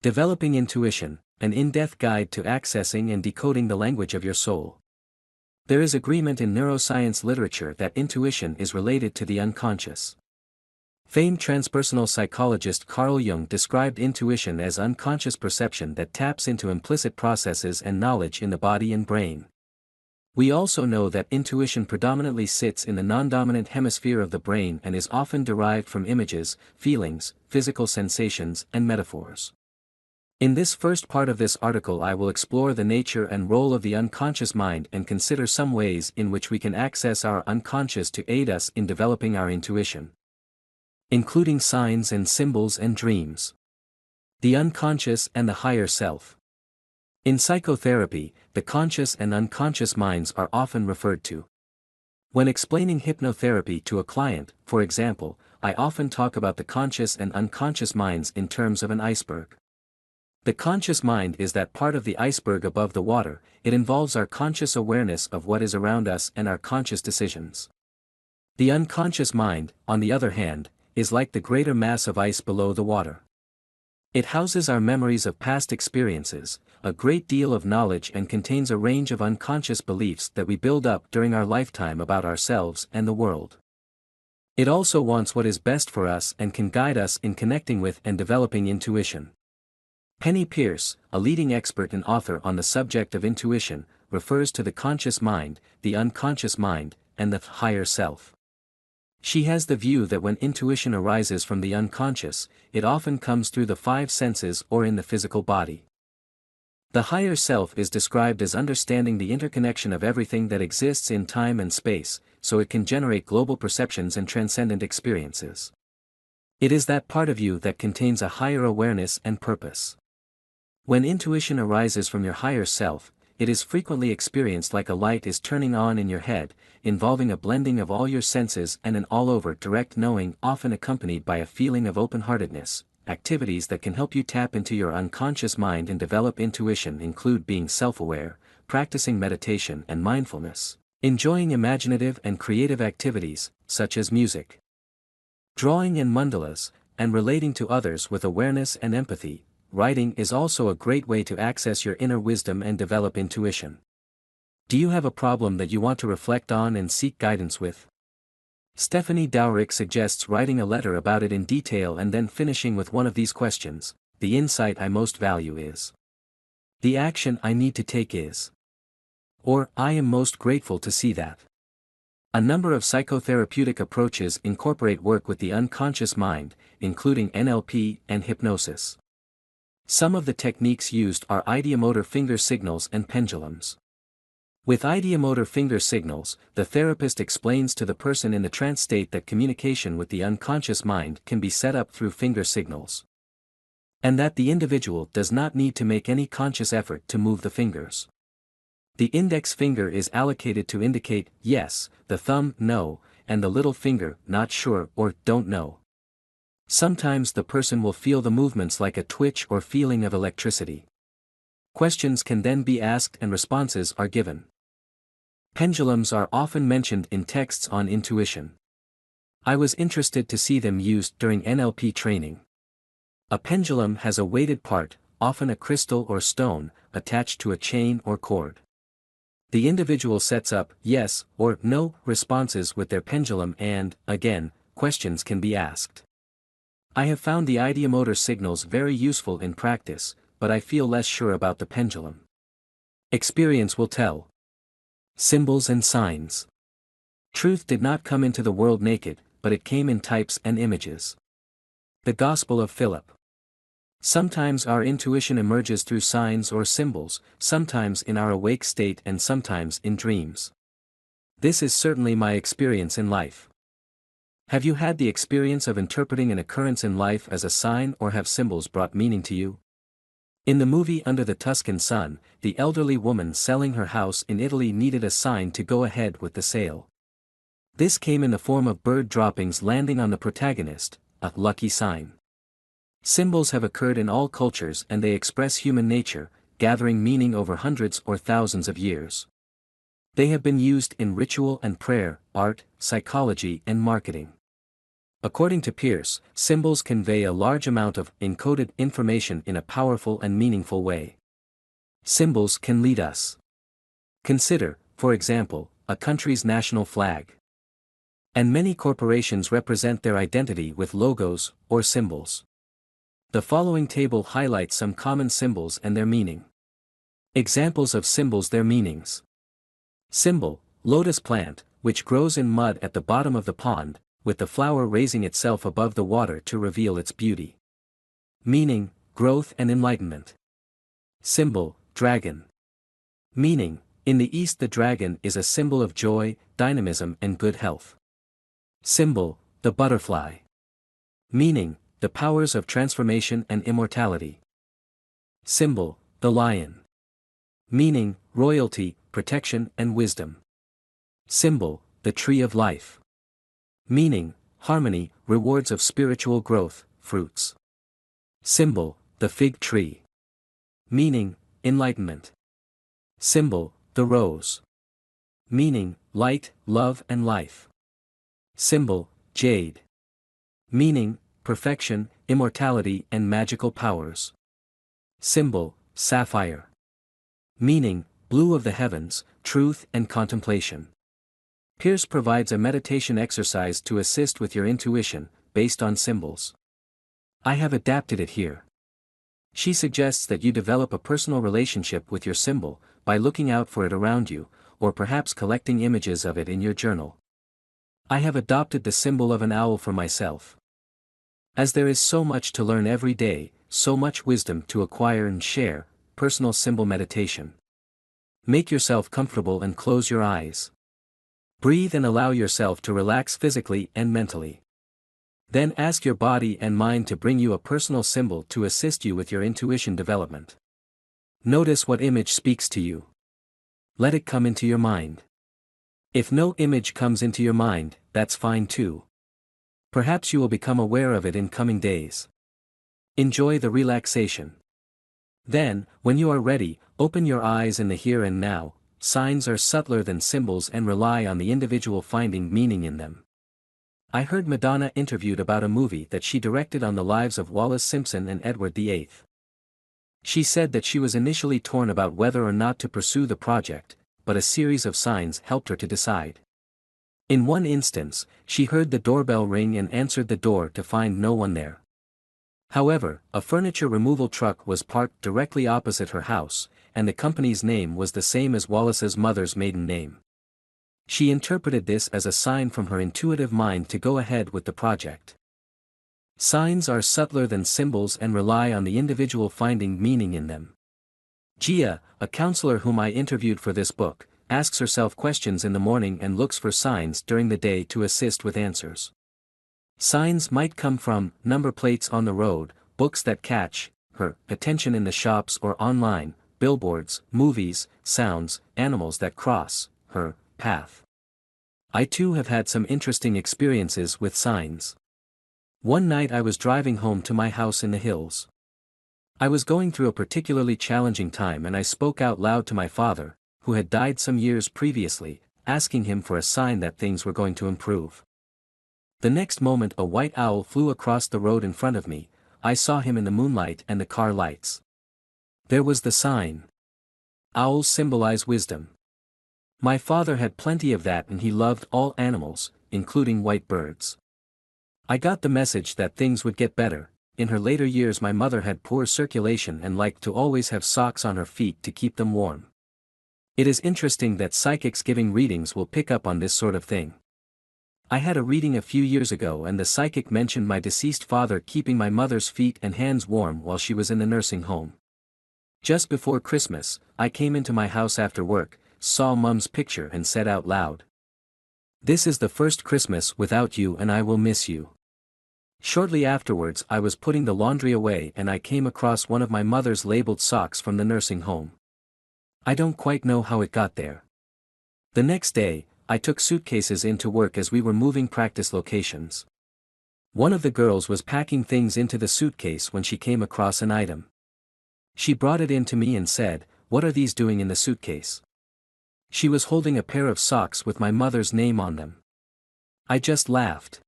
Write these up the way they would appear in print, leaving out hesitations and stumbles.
Developing Intuition, an in-depth guide to accessing and decoding the language of your soul. There is agreement in neuroscience literature that intuition is related to the unconscious. Famed transpersonal psychologist Carl Jung described intuition as unconscious perception that taps into implicit processes and knowledge in the body and brain. We also know that intuition predominantly sits in the non-dominant hemisphere of the brain and is often derived from images, feelings, physical sensations, and metaphors. In this first part of this article I will explore the nature and role of the unconscious mind and consider some ways in which we can access our unconscious to aid us in developing our intuition, including signs and symbols and dreams. The unconscious and the higher self. In psychotherapy, the conscious and unconscious minds are often referred to. When explaining hypnotherapy to a client, for example, I often talk about the conscious and unconscious minds in terms of an iceberg. The conscious mind is that part of the iceberg above the water. It involves our conscious awareness of what is around us and our conscious decisions. The unconscious mind, on the other hand, is like the greater mass of ice below the water. It houses our memories of past experiences, a great deal of knowledge, and contains a range of unconscious beliefs that we build up during our lifetime about ourselves and the world. It also wants what is best for us and can guide us in connecting with and developing intuition. Penny Pierce, a leading expert and author on the subject of intuition, refers to the conscious mind, the unconscious mind, and the higher self. She has the view that when intuition arises from the unconscious, it often comes through the five senses or in the physical body. The higher self is described as understanding the interconnection of everything that exists in time and space, so it can generate global perceptions and transcendent experiences. It is that part of you that contains a higher awareness and purpose. When intuition arises from your higher self, it is frequently experienced like a light is turning on in your head, involving a blending of all your senses and an all-over direct knowing, often accompanied by a feeling of open-heartedness. Activities that can help you tap into your unconscious mind and develop intuition include being self-aware, practicing meditation and mindfulness, enjoying imaginative and creative activities, such as music, drawing and mandalas, and relating to others with awareness and empathy. Writing is also a great way to access your inner wisdom and develop intuition. Do you have a problem that you want to reflect on and seek guidance with? Stephanie Dowrick suggests writing a letter about it in detail and then finishing with one of these questions. The insight I most value is. The action I need to take is. Or, I am most grateful to see that. A number of psychotherapeutic approaches incorporate work with the unconscious mind, including NLP and hypnosis. Some of the techniques used are ideomotor finger signals and pendulums. With ideomotor finger signals, the therapist explains to the person in the trance state that communication with the unconscious mind can be set up through finger signals, and that the individual does not need to make any conscious effort to move the fingers. The index finger is allocated to indicate yes, the thumb no, and the little finger not sure or don't know. Sometimes the person will feel the movements like a twitch or feeling of electricity. Questions can then be asked and responses are given. Pendulums are often mentioned in texts on intuition. I was interested to see them used during NLP training. A pendulum has a weighted part, often a crystal or stone, attached to a chain or cord. The individual sets up yes or no responses with their pendulum and, again, questions can be asked. I have found the ideomotor signals very useful in practice, but I feel less sure about the pendulum. Experience will tell. Symbols and signs. Truth did not come into the world naked, but it came in types and images. The Gospel of Philip. Sometimes our intuition emerges through signs or symbols, sometimes in our awake state and sometimes in dreams. This is certainly my experience in life. Have you had the experience of interpreting an occurrence in life as a sign, or have symbols brought meaning to you? In the movie Under the Tuscan Sun, the elderly woman selling her house in Italy needed a sign to go ahead with the sale. This came in the form of bird droppings landing on the protagonist, a lucky sign. Symbols have occurred in all cultures and they express human nature, gathering meaning over hundreds or thousands of years. They have been used in ritual and prayer, art, psychology and marketing. According to Pierce, symbols convey a large amount of encoded information in a powerful and meaningful way. Symbols can lead us. Consider, for example, a country's national flag. And many corporations represent their identity with logos or symbols. The following table highlights some common symbols and their meaning. Examples of symbols, their meanings. Symbol: lotus plant, which grows in mud at the bottom of the pond, with the flower raising itself above the water to reveal its beauty. Meaning: growth and enlightenment. Symbol: dragon. Meaning: in the East the dragon is a symbol of joy, dynamism and good health. Symbol: the butterfly. Meaning: the powers of transformation and immortality. Symbol: the lion. Meaning: royalty, protection and wisdom. Symbol: the tree of life. Meaning: harmony, rewards of spiritual growth, fruits. Symbol: the fig tree. Meaning: enlightenment. Symbol: the rose. Meaning: light, love and life. Symbol: jade. Meaning: perfection, immortality and magical powers. Symbol: sapphire. Meaning: blue of the heavens, truth and contemplation. Pierce provides a meditation exercise to assist with your intuition, based on symbols. I have adapted it here. She suggests that you develop a personal relationship with your symbol, by looking out for it around you, or perhaps collecting images of it in your journal. I have adopted the symbol of an owl for myself. As there is so much to learn every day, so much wisdom to acquire and share, personal symbol meditation. Make yourself comfortable and close your eyes. Breathe and allow yourself to relax physically and mentally. Then ask your body and mind to bring you a personal symbol to assist you with your intuition development. Notice what image speaks to you. Let it come into your mind. If no image comes into your mind, that's fine too. Perhaps you will become aware of it in coming days. Enjoy the relaxation. Then, when you are ready, open your eyes in the here and now. Signs are subtler than symbols and rely on the individual finding meaning in them. I heard Madonna interviewed about a movie that she directed on the lives of Wallis Simpson and Edward VIII. She said that she was initially torn about whether or not to pursue the project, but a series of signs helped her to decide. In one instance, she heard the doorbell ring and answered the door to find no one there. However, a furniture removal truck was parked directly opposite her house, and the company's name was the same as Wallis's mother's maiden name. She interpreted this as a sign from her intuitive mind to go ahead with the project. Signs are subtler than symbols and rely on the individual finding meaning in them. Gia, a counselor whom I interviewed for this book, asks herself questions in the morning and looks for signs during the day to assist with answers. Signs might come from number plates on the road, books that catch her attention in the shops or online, billboards, movies, sounds, animals that cross her path. I too have had some interesting experiences with signs. One night I was driving home to my house in the hills. I was going through a particularly challenging time and I spoke out loud to my father, who had died some years previously, asking him for a sign that things were going to improve. The next moment a white owl flew across the road in front of me. I saw him in the moonlight and the car lights. There was the sign. Owls symbolize wisdom. My father had plenty of that and he loved all animals, including white birds. I got the message that things would get better. In her later years my mother had poor circulation and liked to always have socks on her feet to keep them warm. It is interesting that psychics giving readings will pick up on this sort of thing. I had a reading a few years ago and the psychic mentioned my deceased father keeping my mother's feet and hands warm while she was in the nursing home. Just before Christmas, I came into my house after work, saw Mum's picture and said out loud, "This is the first Christmas without you and I will miss you." Shortly afterwards I was putting the laundry away and I came across one of my mother's labeled socks from the nursing home. I don't quite know how it got there. The next day, I took suitcases into work as we were moving practice locations. One of the girls was packing things into the suitcase when she came across an item. She brought it in to me and said, "What are these doing in the suitcase?" She was holding a pair of socks with my mother's name on them. I just laughed.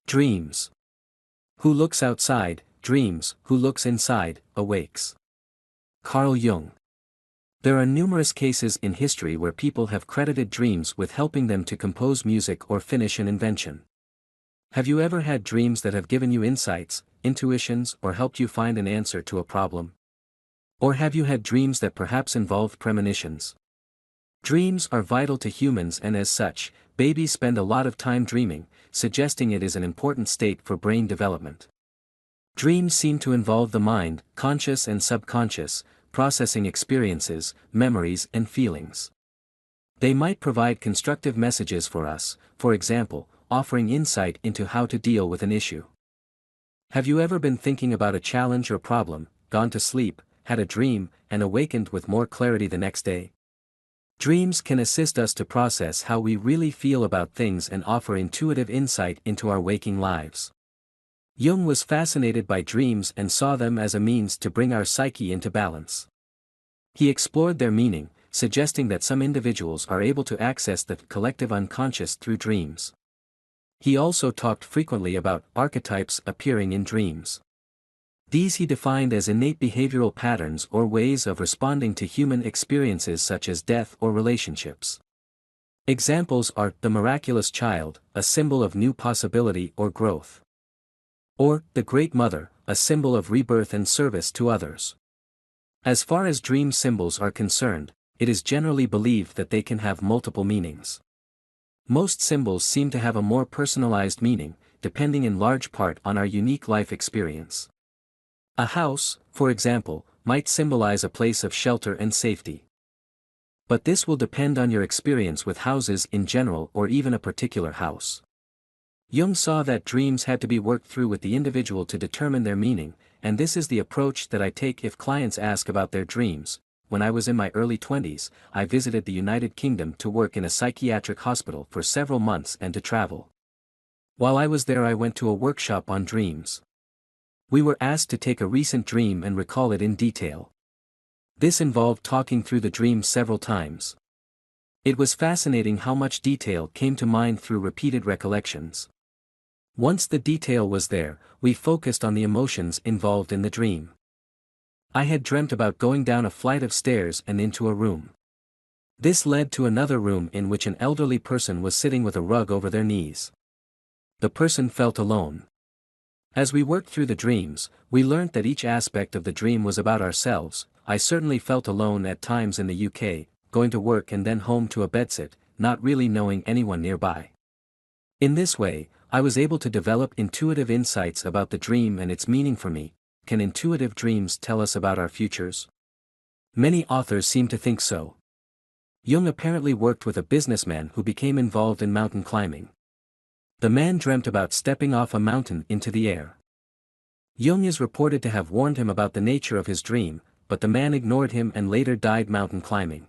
Dreams. Who looks outside, dreams, who looks inside, awakes. Carl Jung. There are numerous cases in history where people have credited dreams with helping them to compose music or finish an invention. Have you ever had dreams that have given you insights, intuitions, or helped you find an answer to a problem? Or have you had dreams that perhaps involved premonitions? Dreams are vital to humans, and as such, babies spend a lot of time dreaming, suggesting it is an important state for brain development. Dreams seem to involve the mind, conscious and subconscious, processing experiences, memories and feelings. They might provide constructive messages for us, for example, offering insight into how to deal with an issue. Have you ever been thinking about a challenge or problem, gone to sleep, had a dream, and awakened with more clarity the next day? Dreams can assist us to process how we really feel about things and offer intuitive insight into our waking lives. Jung was fascinated by dreams and saw them as a means to bring our psyche into balance. He explored their meaning, suggesting that some individuals are able to access the collective unconscious through dreams. He also talked frequently about archetypes appearing in dreams. These he defined as innate behavioral patterns or ways of responding to human experiences such as death or relationships. Examples are the miraculous child, a symbol of new possibility or growth. Or the Great Mother, a symbol of rebirth and service to others. As far as dream symbols are concerned, it is generally believed that they can have multiple meanings. Most symbols seem to have a more personalized meaning, depending in large part on our unique life experience. A house, for example, might symbolize a place of shelter and safety. But this will depend on your experience with houses in general or even a particular house. Jung saw that dreams had to be worked through with the individual to determine their meaning, and this is the approach that I take if clients ask about their dreams. When I was in my early 20s, I visited the United Kingdom to work in a psychiatric hospital for several months and to travel. While I was there, I went to a workshop on dreams. We were asked to take a recent dream and recall it in detail. This involved talking through the dream several times. It was fascinating how much detail came to mind through repeated recollections. Once the detail was there, we focused on the emotions involved in the dream. I had dreamt about going down a flight of stairs and into a room. This led to another room in which an elderly person was sitting with a rug over their knees. The person felt alone. As we worked through the dreams, we learned that each aspect of the dream was about ourselves. I certainly felt alone at times in the UK, going to work and then home to a bedsit, not really knowing anyone nearby. In this way, I was able to develop intuitive insights about the dream and its meaning for me. Can intuitive dreams tell us about our futures? Many authors seem to think so. Jung apparently worked with a businessman who became involved in mountain climbing. The man dreamt about stepping off a mountain into the air. Jung is reported to have warned him about the nature of his dream, but the man ignored him and later died mountain climbing.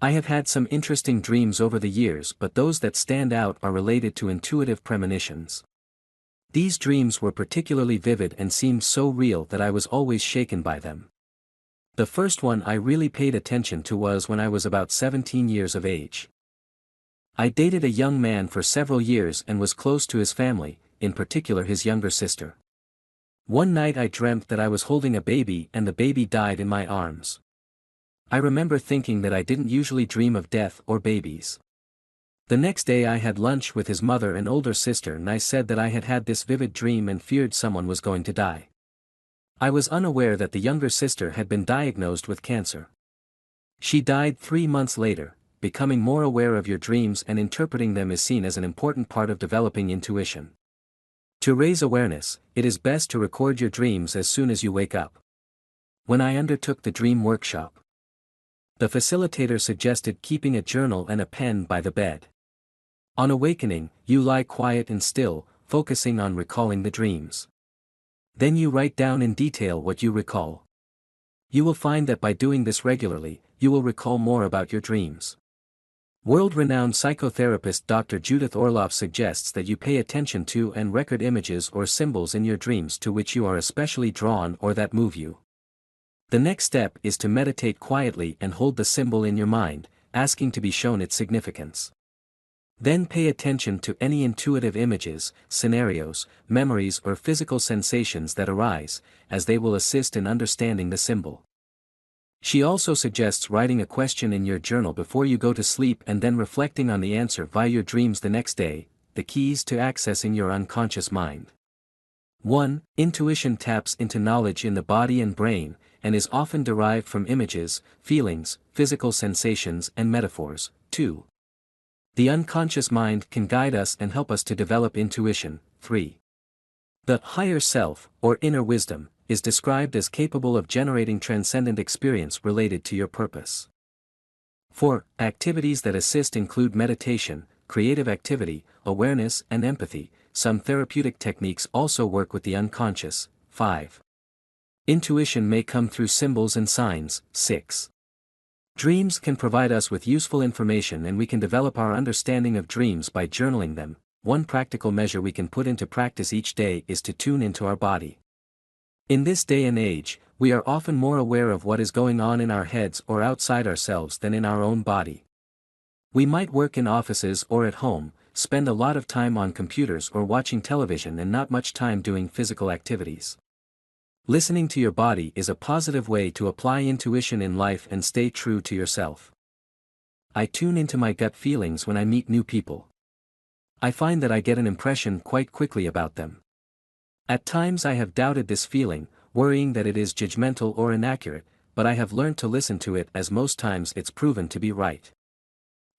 I have had some interesting dreams over the years, but those that stand out are related to intuitive premonitions. These dreams were particularly vivid and seemed so real that I was always shaken by them. The first one I really paid attention to was when I was about 17 years of age. I dated a young man for several years and was close to his family, in particular his younger sister. One night I dreamt that I was holding a baby and the baby died in my arms. I remember thinking that I didn't usually dream of death or babies. The next day I had lunch with his mother and older sister, and I said that I had had this vivid dream and feared someone was going to die. I was unaware that the younger sister had been diagnosed with cancer. She died 3 months later. Becoming more aware of your dreams and interpreting them is seen as an important part of developing intuition. To raise awareness, it is best to record your dreams as soon as you wake up. When I undertook the dream workshop, the facilitator suggested keeping a journal and a pen by the bed. On awakening, you lie quiet and still, focusing on recalling the dreams. Then you write down in detail what you recall. You will find that by doing this regularly, you will recall more about your dreams. World-renowned psychotherapist Dr. Judith Orloff suggests that you pay attention to and record images or symbols in your dreams to which you are especially drawn or that move you. The next step is to meditate quietly and hold the symbol in your mind, asking to be shown its significance. Then pay attention to any intuitive images, scenarios, memories or physical sensations that arise, as they will assist in understanding the symbol. She also suggests writing a question in your journal before you go to sleep and then reflecting on the answer via your dreams the next day, the keys to accessing your unconscious mind. 1. Intuition taps into knowledge in the body and brain, and is often derived from images, feelings, physical sensations and metaphors. 2. The unconscious mind can guide us and help us to develop intuition. 3. The higher self, or inner wisdom, is described as capable of generating transcendent experience related to your purpose. 4. Activities that assist include meditation, creative activity, awareness and empathy. Some therapeutic techniques also work with the unconscious. 5. Intuition may come through symbols and signs. 6. Dreams can provide us with useful information and we can develop our understanding of dreams by journaling them. One practical measure we can put into practice each day is to tune into our body. In this day and age, we are often more aware of what is going on in our heads or outside ourselves than in our own body. We might work in offices or at home, spend a lot of time on computers or watching television and not much time doing physical activities. Listening to your body is a positive way to apply intuition in life and stay true to yourself. I tune into my gut feelings when I meet new people. I find that I get an impression quite quickly about them. At times I have doubted this feeling, worrying that it is judgmental or inaccurate, but I have learned to listen to it as most times it's proven to be right.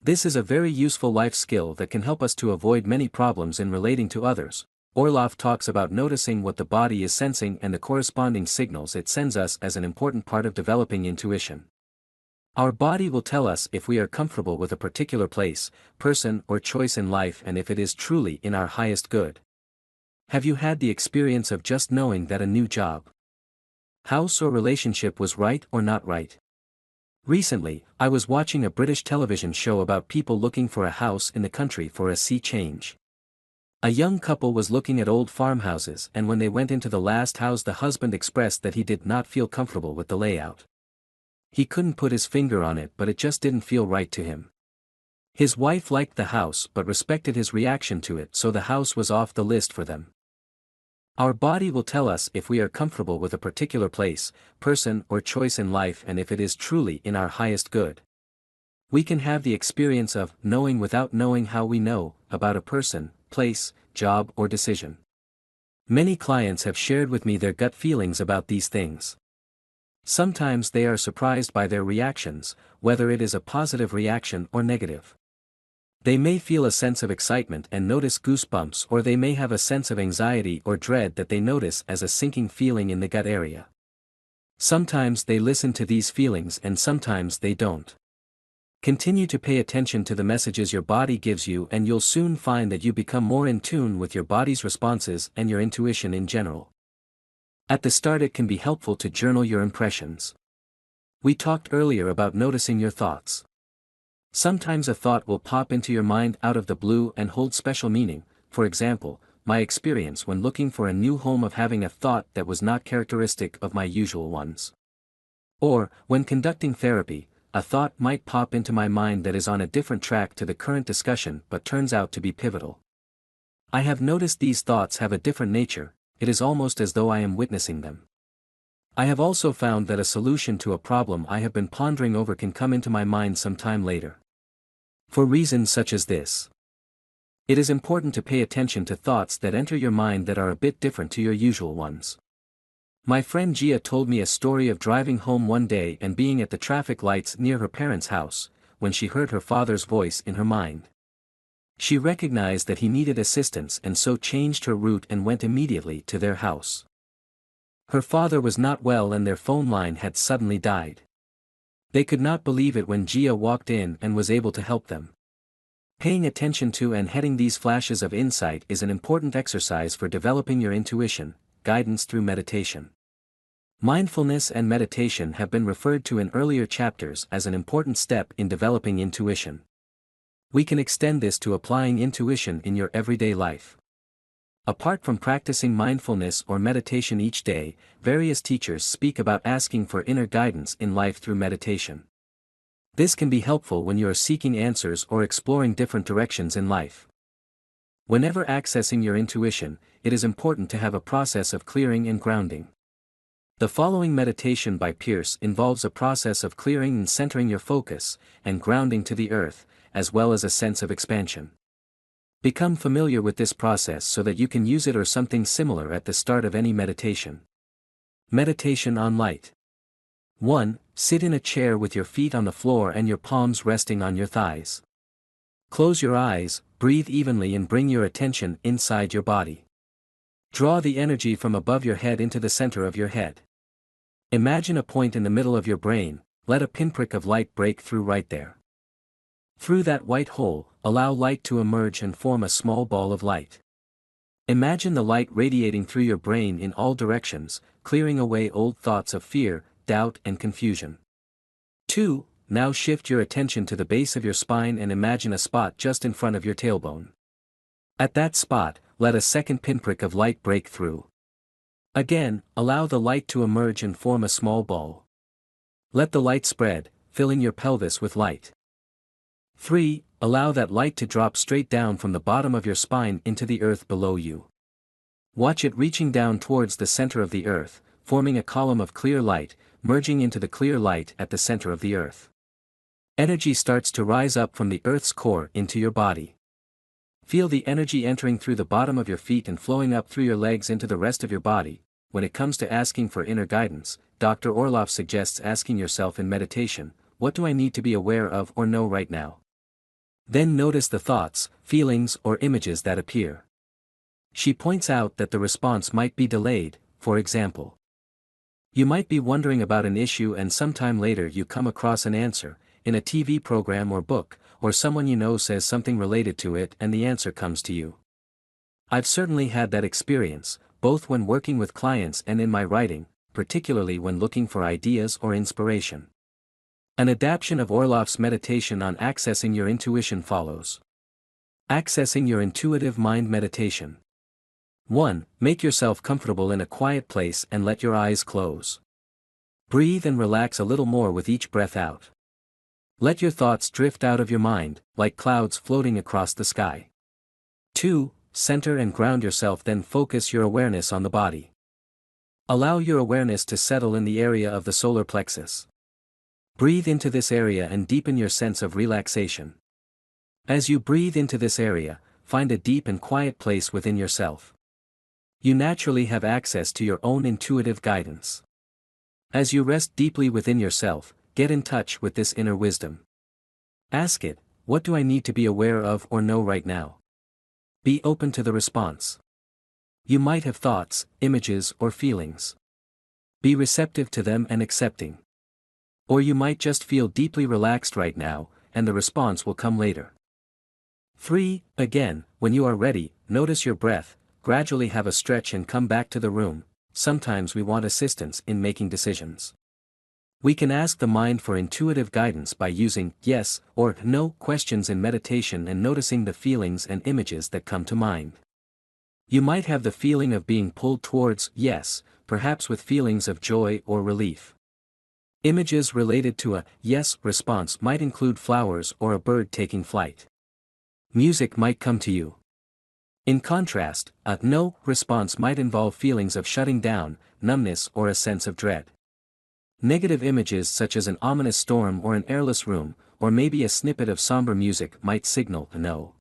This is a very useful life skill that can help us to avoid many problems in relating to others. Orloff talks about noticing what the body is sensing and the corresponding signals it sends us as an important part of developing intuition. Our body will tell us if we are comfortable with a particular place, person or choice in life and if it is truly in our highest good. Have you had the experience of just knowing that a new job, house or relationship was right or not right? Recently, I was watching a British television show about people looking for a house in the country for a sea change. A young couple was looking at old farmhouses and when they went into the last house the husband expressed that he did not feel comfortable with the layout. He couldn't put his finger on it but it just didn't feel right to him. His wife liked the house but respected his reaction to it so the house was off the list for them. Our body will tell us if we are comfortable with a particular place, person or choice in life and if it is truly in our highest good. We can have the experience of knowing without knowing how we know about a person, place, job or decision. Many clients have shared with me their gut feelings about these things. Sometimes they are surprised by their reactions, whether it is a positive reaction or negative. They may feel a sense of excitement and notice goosebumps or they may have a sense of anxiety or dread that they notice as a sinking feeling in the gut area. Sometimes they listen to these feelings and sometimes they don't. Continue to pay attention to the messages your body gives you and you'll soon find that you become more in tune with your body's responses and your intuition in general. At the start it can be helpful to journal your impressions. We talked earlier about noticing your thoughts. Sometimes a thought will pop into your mind out of the blue and hold special meaning. For example, my experience when looking for a new home of having a thought that was not characteristic of my usual ones. Or, when conducting therapy, a thought might pop into my mind that is on a different track to the current discussion but turns out to be pivotal. I have noticed these thoughts have a different nature, it is almost as though I am witnessing them. I have also found that a solution to a problem I have been pondering over can come into my mind some time later. For reasons such as this, it is important to pay attention to thoughts that enter your mind that are a bit different to your usual ones. My friend Gia told me a story of driving home one day and being at the traffic lights near her parents' house, when she heard her father's voice in her mind. She recognized that he needed assistance and so changed her route and went immediately to their house. Her father was not well and their phone line had suddenly died. They could not believe it when Gia walked in and was able to help them. Paying attention to and heading these flashes of insight is an important exercise for developing your intuition, guidance through meditation. Mindfulness and meditation have been referred to in earlier chapters as an important step in developing intuition. We can extend this to applying intuition in your everyday life. Apart from practicing mindfulness or meditation each day, various teachers speak about asking for inner guidance in life through meditation. This can be helpful when you are seeking answers or exploring different directions in life. Whenever accessing your intuition, it is important to have a process of clearing and grounding. The following meditation by Pierce involves a process of clearing and centering your focus, and grounding to the earth, as well as a sense of expansion. Become familiar with this process so that you can use it or something similar at the start of any meditation. Meditation on light. 1. Sit in a chair with your feet on the floor and your palms resting on your thighs. Close your eyes, breathe evenly and bring your attention inside your body. Draw the energy from above your head into the center of your head. Imagine a point in the middle of your brain, let a pinprick of light break through right there. Through that white hole, allow light to emerge and form a small ball of light. Imagine the light radiating through your brain in all directions, clearing away old thoughts of fear, doubt and confusion. 2. Now shift your attention to the base of your spine and imagine a spot just in front of your tailbone. At that spot, let a second pinprick of light break through. Again, allow the light to emerge and form a small ball. Let the light spread, filling your pelvis with light. 3. Allow that light to drop straight down from the bottom of your spine into the earth below you. Watch it reaching down towards the center of the earth, forming a column of clear light, merging into the clear light at the center of the earth. Energy starts to rise up from the earth's core into your body. Feel the energy entering through the bottom of your feet and flowing up through your legs into the rest of your body. When it comes to asking for inner guidance, Dr. Orloff suggests asking yourself in meditation, what do I need to be aware of or know right now? Then notice the thoughts, feelings or images that appear. She points out that the response might be delayed, for example. You might be wondering about an issue and sometime later you come across an answer, in a TV program or book, or someone you know says something related to it and the answer comes to you. I've certainly had that experience, both when working with clients and in my writing, particularly when looking for ideas or inspiration. An adaptation of Orloff's meditation on accessing your intuition follows. Accessing your intuitive mind meditation. 1. Make yourself comfortable in a quiet place and let your eyes close. Breathe and relax a little more with each breath out. Let your thoughts drift out of your mind, like clouds floating across the sky. 2. Center and ground yourself, then focus your awareness on the body. Allow your awareness to settle in the area of the solar plexus. Breathe into this area and deepen your sense of relaxation. As you breathe into this area, find a deep and quiet place within yourself. You naturally have access to your own intuitive guidance. As you rest deeply within yourself, get in touch with this inner wisdom. Ask it, what do I need to be aware of or know right now? Be open to the response. You might have thoughts, images or feelings. Be receptive to them and accepting. Or you might just feel deeply relaxed right now, and the response will come later. 3. Again, when you are ready, notice your breath, gradually have a stretch and come back to the room. Sometimes we want assistance in making decisions. We can ask the mind for intuitive guidance by using yes or no questions in meditation and noticing the feelings and images that come to mind. You might have the feeling of being pulled towards yes, perhaps with feelings of joy or relief. Images related to a yes response might include flowers or a bird taking flight. Music might come to you. In contrast, a no response might involve feelings of shutting down, numbness or a sense of dread. Negative images such as an ominous storm or an airless room, or maybe a snippet of somber music might signal a no.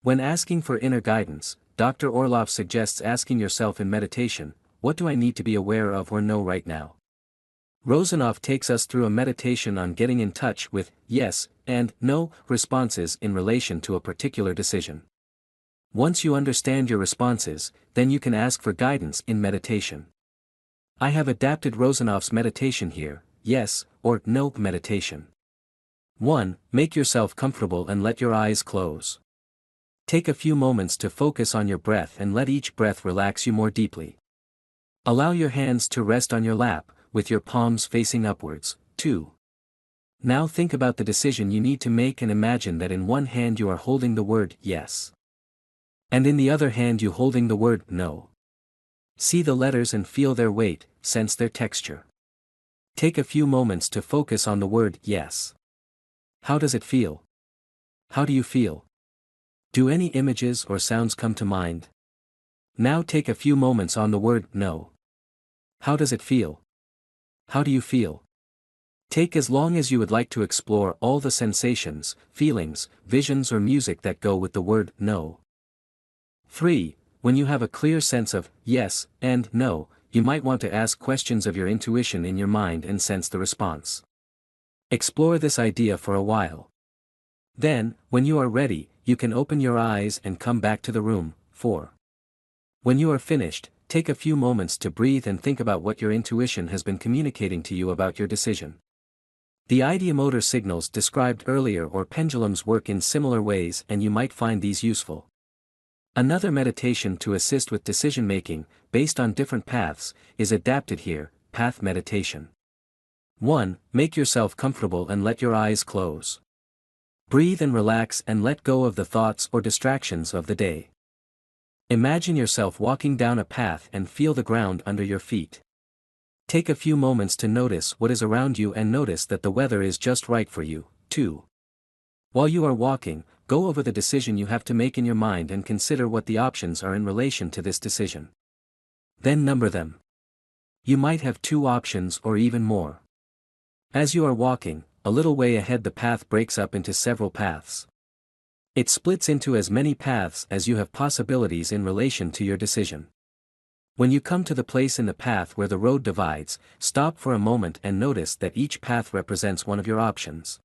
When asking for inner guidance, Dr. Orloff suggests asking yourself in meditation, what do I need to be aware of or know right now? Rosanoff takes us through a meditation on getting in touch with yes and no responses in relation to a particular decision. Once you understand your responses, then you can ask for guidance in meditation. I have adapted Rosanoff's meditation here, yes or no meditation. 1. Make yourself comfortable and let your eyes close. Take a few moments to focus on your breath and let each breath relax you more deeply. Allow your hands to rest on your lap, with your palms facing upwards. 2. Now think about the decision you need to make and imagine that in one hand you are holding the word yes. And in the other hand you holding the word no. See the letters and feel their weight, sense their texture. Take a few moments to focus on the word yes. How does it feel? How do you feel? Do any images or sounds come to mind? Now take a few moments on the word no. How does it feel? How do you feel? Take as long as you would like to explore all the sensations, feelings, visions or music that go with the word no. 3. When you have a clear sense of yes and no, you might want to ask questions of your intuition in your mind and sense the response. Explore this idea for a while. Then, when you are ready, you can open your eyes and come back to the room. 4. When you are finished, take a few moments to breathe and think about what your intuition has been communicating to you about your decision. The ideomotor signals described earlier or pendulums work in similar ways, and you might find these useful. Another meditation to assist with decision-making, based on different paths, is adapted here: path meditation. 1. Make yourself comfortable and let your eyes close. Breathe and relax and let go of the thoughts or distractions of the day. Imagine yourself walking down a path and feel the ground under your feet. Take a few moments to notice what is around you and notice that the weather is just right for you. 2. While you are walking, go over the decision you have to make in your mind and consider what the options are in relation to this decision. Then number them. You might have 2 options or even more. As you are walking, a little way ahead the path breaks up into several paths. It splits into as many paths as you have possibilities in relation to your decision. When you come to the place in the path where the road divides, stop for a moment and notice that each path represents one of your options.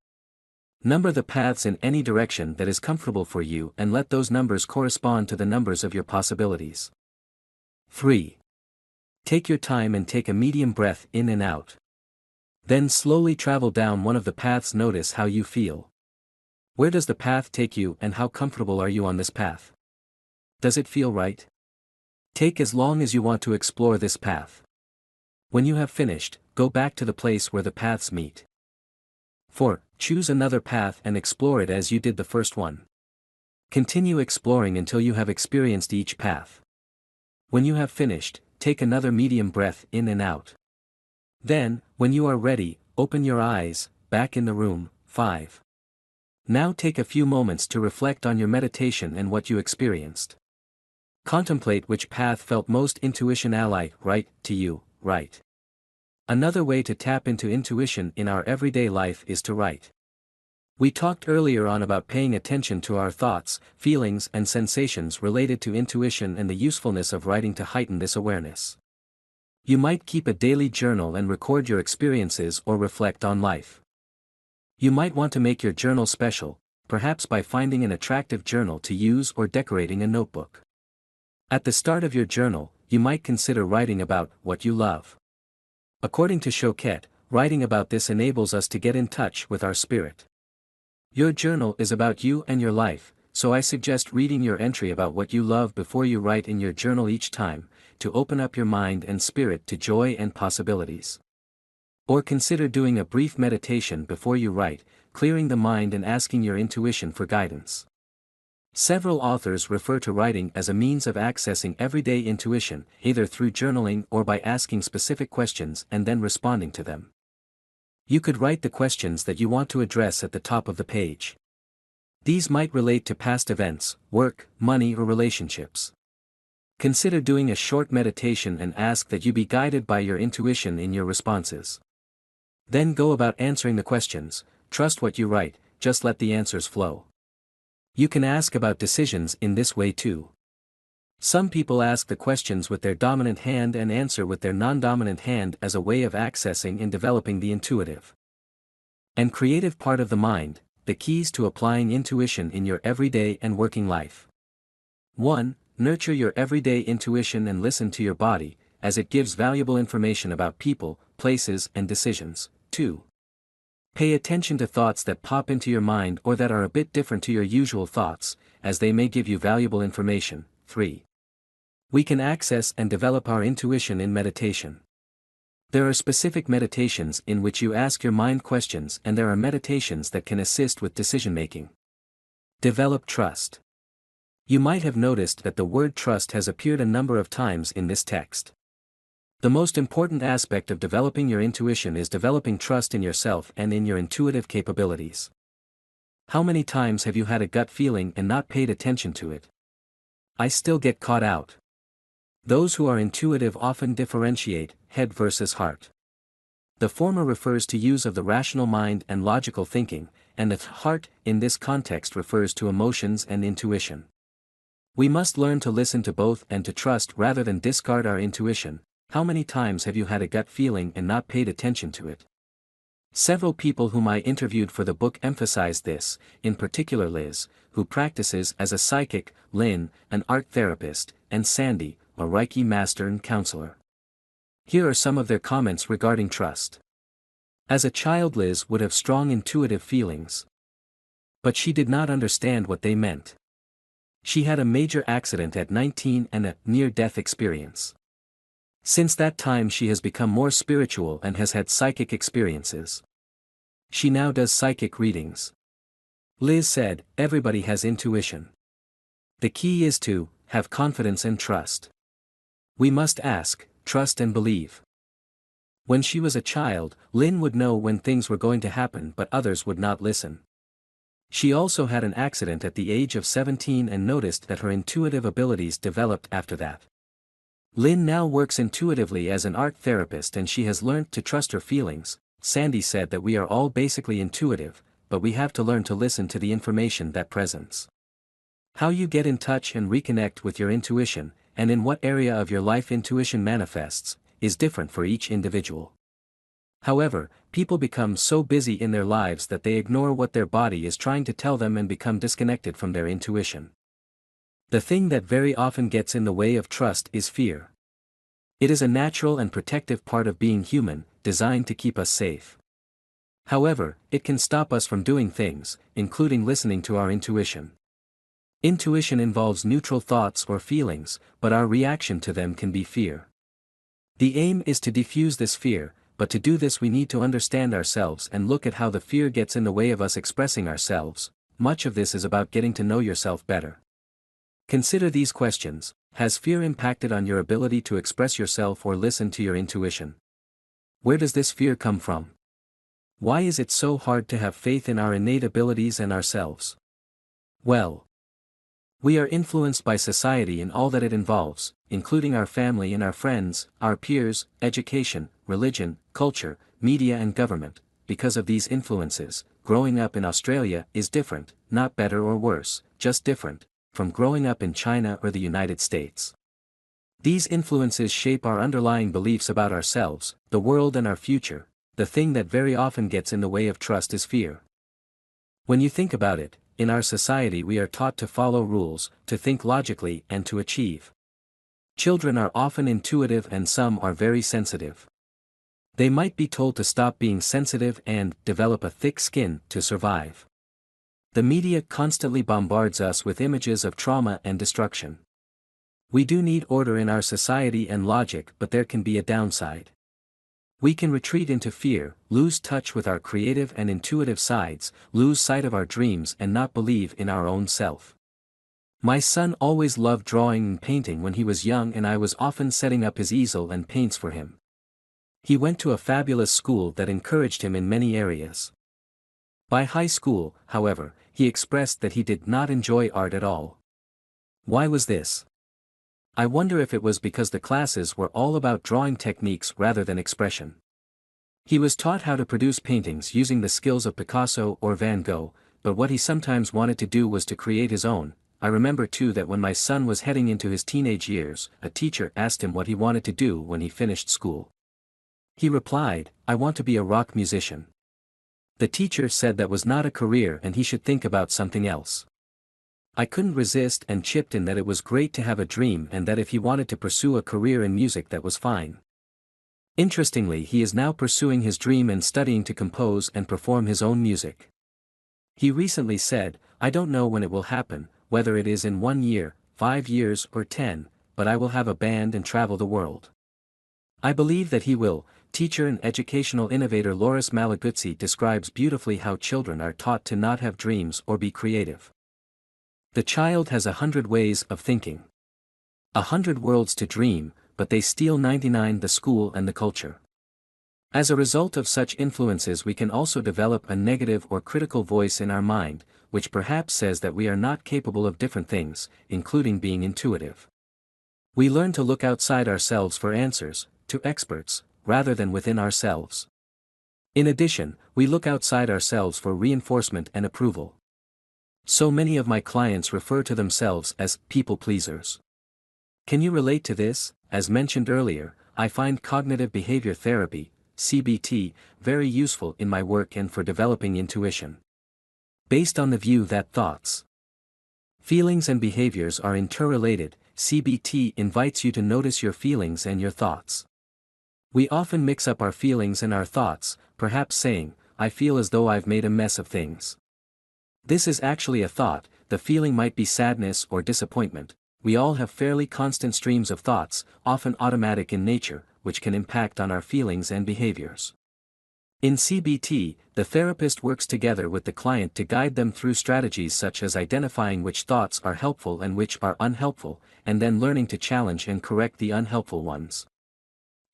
Number the paths in any direction that is comfortable for you and let those numbers correspond to the numbers of your possibilities. 3. Take your time and take a medium breath in and out. Then slowly travel down one of the paths. Notice how you feel. Where does the path take you and how comfortable are you on this path? Does it feel right? Take as long as you want to explore this path. When you have finished, go back to the place where the paths meet. 4. Choose another path and explore it as you did the first one. Continue exploring until you have experienced each path. When you have finished, take another medium breath in and out. Then, when you are ready, open your eyes, back in the room. 5. Now take a few moments to reflect on your meditation and what you experienced. Contemplate which path felt most intuition ally right to you, right. Another way to tap into intuition in our everyday life is to write. We talked earlier on about paying attention to our thoughts, feelings and sensations related to intuition and the usefulness of writing to heighten this awareness. You might keep a daily journal and record your experiences or reflect on life. You might want to make your journal special, perhaps by finding an attractive journal to use or decorating a notebook. At the start of your journal, you might consider writing about what you love. According to Choquette, writing about this enables us to get in touch with our spirit. Your journal is about you and your life, so I suggest reading your entry about what you love before you write in your journal each time, to open up your mind and spirit to joy and possibilities. Or consider doing a brief meditation before you write, clearing the mind and asking your intuition for guidance. Several authors refer to writing as a means of accessing everyday intuition, either through journaling or by asking specific questions and then responding to them. You could write the questions that you want to address at the top of the page. These might relate to past events, work, money or relationships. Consider doing a short meditation and ask that you be guided by your intuition in your responses. Then go about answering the questions. Trust what you write, just let the answers flow. You can ask about decisions in this way too. Some people ask the questions with their dominant hand and answer with their non-dominant hand as a way of accessing and developing the intuitive and creative part of the mind, the keys to applying intuition in your everyday and working life. 1. Nurture your everyday intuition and listen to your body, as it gives valuable information about people, places and decisions. 2. Pay attention to thoughts that pop into your mind or that are a bit different to your usual thoughts, as they may give you valuable information. 3. We can access and develop our intuition in meditation. There are specific meditations in which you ask your mind questions, and there are meditations that can assist with decision-making. Develop trust. You might have noticed that the word trust has appeared a number of times in this text. The most important aspect of developing your intuition is developing trust in yourself and in your intuitive capabilities. How many times have you had a gut feeling and not paid attention to it? I still get caught out. Those who are intuitive often differentiate head versus heart. The former refers to use of the rational mind and logical thinking, and the heart in this context refers to emotions and intuition. We must learn to listen to both and to trust rather than discard our intuition. How many times have you had a gut feeling and not paid attention to it? Several people whom I interviewed for the book emphasized this, in particular Liz, who practices as a psychic, Lynn, an art therapist, and Sandy, a Reiki master and counselor. Here are some of their comments regarding trust. As a child, Liz would have strong intuitive feelings. But she did not understand what they meant. She had a major accident at 19 and a near-death experience. Since that time she has become more spiritual and has had psychic experiences. She now does psychic readings. Liz said, everybody has intuition. The key is to have confidence and trust. We must ask, trust and believe. When she was a child, Lynn would know when things were going to happen but others would not listen. She also had an accident at the age of 17 and noticed that her intuitive abilities developed after that. Lynn now works intuitively as an art therapist and she has learned to trust her feelings. Sandy said that we are all basically intuitive, but we have to learn to listen to the information that presents. How you get in touch and reconnect with your intuition, and in what area of your life intuition manifests, is different for each individual. However, people become so busy in their lives that they ignore what their body is trying to tell them and become disconnected from their intuition. The thing that very often gets in the way of trust is fear. It is a natural and protective part of being human, designed to keep us safe. However, it can stop us from doing things, including listening to our intuition. Intuition involves neutral thoughts or feelings, but our reaction to them can be fear. The aim is to diffuse this fear, but to do this we need to understand ourselves and look at how the fear gets in the way of us expressing ourselves. Much of this is about getting to know yourself better. Consider these questions. Has fear impacted on your ability to express yourself or listen to your intuition? Where does this fear come from? Why is it so hard to have faith in our innate abilities and ourselves? Well, we are influenced by society in all that it involves, including our family and our friends, our peers, education, religion, culture, media and government. Because of these influences, growing up in Australia is different, not better or worse, just different, from growing up in China or the United States. These influences shape our underlying beliefs about ourselves, the world and our future. The thing that very often gets in the way of trust is fear. When you think about it, in our society we are taught to follow rules, to think logically and to achieve. Children are often intuitive and some are very sensitive. They might be told to stop being sensitive and develop a thick skin to survive. The media constantly bombards us with images of trauma and destruction. We do need order in our society and logic, but there can be a downside. We can retreat into fear, lose touch with our creative and intuitive sides, lose sight of our dreams and not believe in our own self. My son always loved drawing and painting when he was young and I was often setting up his easel and paints for him. He went to a fabulous school that encouraged him in many areas. By high school, however, he expressed that he did not enjoy art at all. Why was this? I wonder if it was because the classes were all about drawing techniques rather than expression. He was taught how to produce paintings using the skills of Picasso or Van Gogh, but what he sometimes wanted to do was to create his own. I remember too that when my son was heading into his teenage years, a teacher asked him what he wanted to do when he finished school. He replied, "I want to be a rock musician." The teacher said that was not a career and he should think about something else. I couldn't resist and chipped in that it was great to have a dream and that if he wanted to pursue a career in music that was fine. Interestingly, he is now pursuing his dream and studying to compose and perform his own music. He recently said, "I don't know when it will happen, whether it is in 1 year, 5 years or 10, but I will have a band and travel the world." I believe that he will. Teacher and educational innovator Loris Malaguzzi describes beautifully how children are taught to not have dreams or be creative. The child has 100 ways of thinking. 100 worlds to dream, but they steal 99 the school and the culture. As a result of such influences we can also develop a negative or critical voice in our mind, which perhaps says that we are not capable of different things, including being intuitive. We learn to look outside ourselves for answers, to experts, rather than within ourselves. In addition, we look outside ourselves for reinforcement and approval. So many of my clients refer to themselves as people pleasers. Can you relate to this? As mentioned earlier, I find cognitive behavior therapy, CBT, very useful in my work and for developing intuition. Based on the view that thoughts, feelings and behaviors are interrelated, CBT invites you to notice your feelings and your thoughts. We often mix up our feelings and our thoughts, perhaps saying, "I feel as though I've made a mess of things." This is actually a thought. The feeling might be sadness or disappointment. We all have fairly constant streams of thoughts, often automatic in nature, which can impact on our feelings and behaviors. In CBT, the therapist works together with the client to guide them through strategies such as identifying which thoughts are helpful and which are unhelpful, and then learning to challenge and correct the unhelpful ones.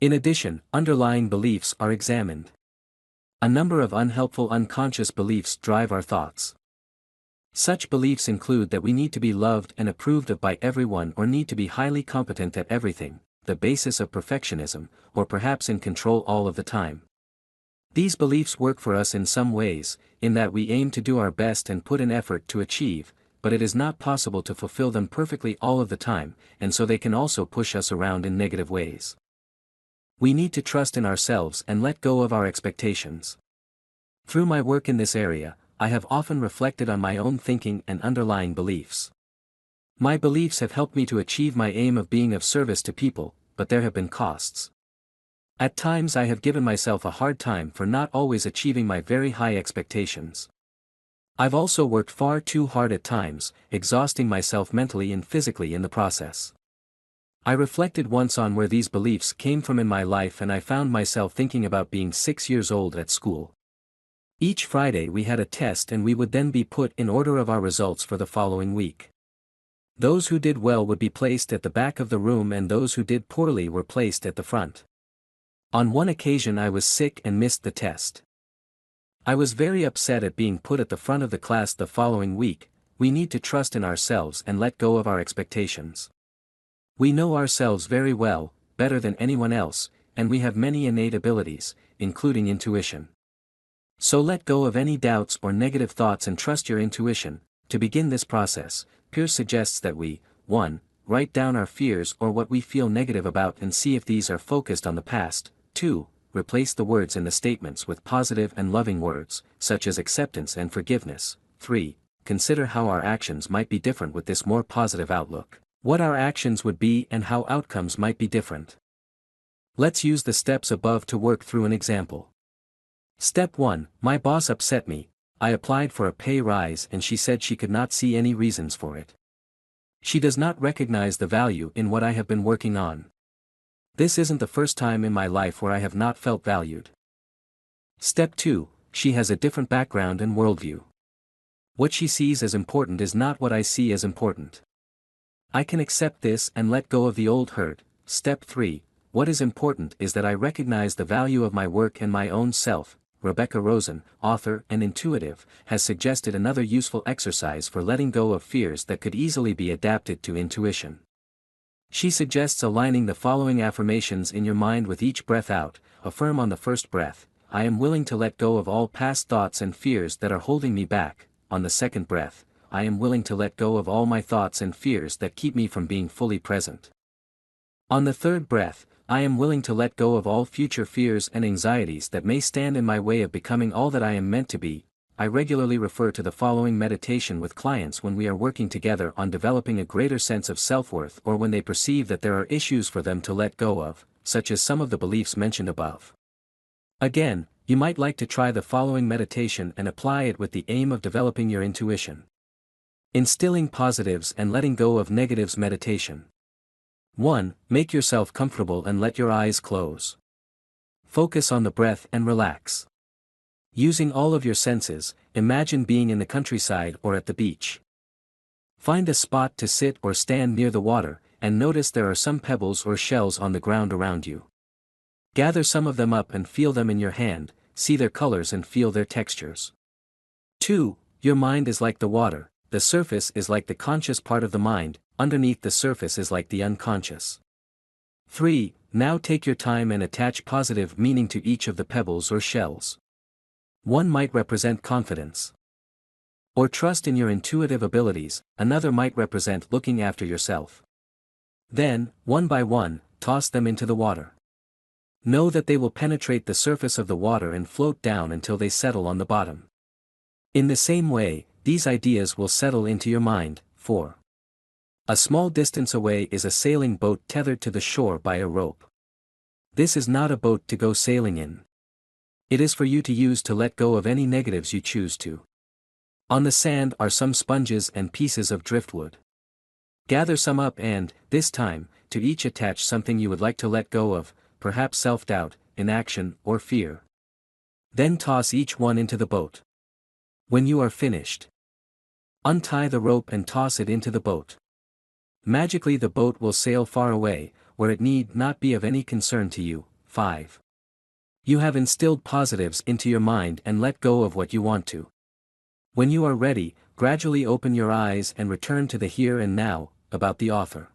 In addition, underlying beliefs are examined. A number of unhelpful unconscious beliefs drive our thoughts. Such beliefs include that we need to be loved and approved of by everyone or need to be highly competent at everything, the basis of perfectionism, or perhaps in control all of the time. These beliefs work for us in some ways, in that we aim to do our best and put in effort to achieve, but it is not possible to fulfill them perfectly all of the time, and so they can also push us around in negative ways. We need to trust in ourselves and let go of our expectations. Through my work in this area, I have often reflected on my own thinking and underlying beliefs. My beliefs have helped me to achieve my aim of being of service to people, but there have been costs. At times I have given myself a hard time for not always achieving my very high expectations. I've also worked far too hard at times, exhausting myself mentally and physically in the process. I reflected once on where these beliefs came from in my life, and I found myself thinking about being 6 years old at school. Each Friday we had a test and we would then be put in order of our results for the following week. Those who did well would be placed at the back of the room and those who did poorly were placed at the front. On one occasion I was sick and missed the test. I was very upset at being put at the front of the class the following week. We need to trust in ourselves and let go of our expectations. We know ourselves very well, better than anyone else, and we have many innate abilities, including intuition. So let go of any doubts or negative thoughts and trust your intuition. To begin this process, Pierce suggests that we, 1. Write down our fears or what we feel negative about and see if these are focused on the past. 2. Replace the words in the statements with positive and loving words, such as acceptance and forgiveness. 3. Consider how our actions might be different with this more positive outlook. What our actions would be and how outcomes might be different. Let's use the steps above to work through an example. Step 1. My boss upset me. I applied for a pay rise and she said she could not see any reasons for it. She does not recognize the value in what I have been working on. This isn't the first time in my life where I have not felt valued. Step 2. She has a different background and worldview. What she sees as important is not what I see as important. I can accept this and let go of the old hurt. Step 3. What is important is that I recognize the value of my work and my own self. Rebecca Rosen, author and intuitive, has suggested another useful exercise for letting go of fears that could easily be adapted to intuition. She suggests aligning the following affirmations in your mind with each breath out. Affirm on the first breath, I am willing to let go of all past thoughts and fears that are holding me back. On the second breath, I am willing to let go of all my thoughts and fears that keep me from being fully present. On the third breath, I am willing to let go of all future fears and anxieties that may stand in my way of becoming all that I am meant to be. I regularly refer to the following meditation with clients when we are working together on developing a greater sense of self-worth or when they perceive that there are issues for them to let go of, such as some of the beliefs mentioned above. Again, you might like to try the following meditation and apply it with the aim of developing your intuition. Instilling positives and letting go of negatives meditation. 1. Make yourself comfortable and let your eyes close. Focus on the breath and relax. Using all of your senses, imagine being in the countryside or at the beach. Find a spot to sit or stand near the water, and notice there are some pebbles or shells on the ground around you. Gather some of them up and feel them in your hand, see their colors and feel their textures. 2. Your mind is like the water, the surface is like the conscious part of the mind, underneath the surface is like the unconscious. 3. Now take your time and attach positive meaning to each of the pebbles or shells. One might represent confidence or trust in your intuitive abilities, another might represent looking after yourself. Then, one by one, toss them into the water. Know that they will penetrate the surface of the water and float down until they settle on the bottom. In the same way, these ideas will settle into your mind. 4. A small distance away is a sailing boat tethered to the shore by a rope. This is not a boat to go sailing in. It is for you to use to let go of any negatives you choose to. On the sand are some sponges and pieces of driftwood. Gather some up and, this time, to each attach something you would like to let go of, perhaps self-doubt, inaction, or fear. Then toss each one into the boat. When you are finished, untie the rope and toss it into the boat. Magically the boat will sail far away, where it need not be of any concern to you. 5. You have instilled positives into your mind and let go of what you want to. When you are ready, gradually open your eyes and return to the here and now. About the author.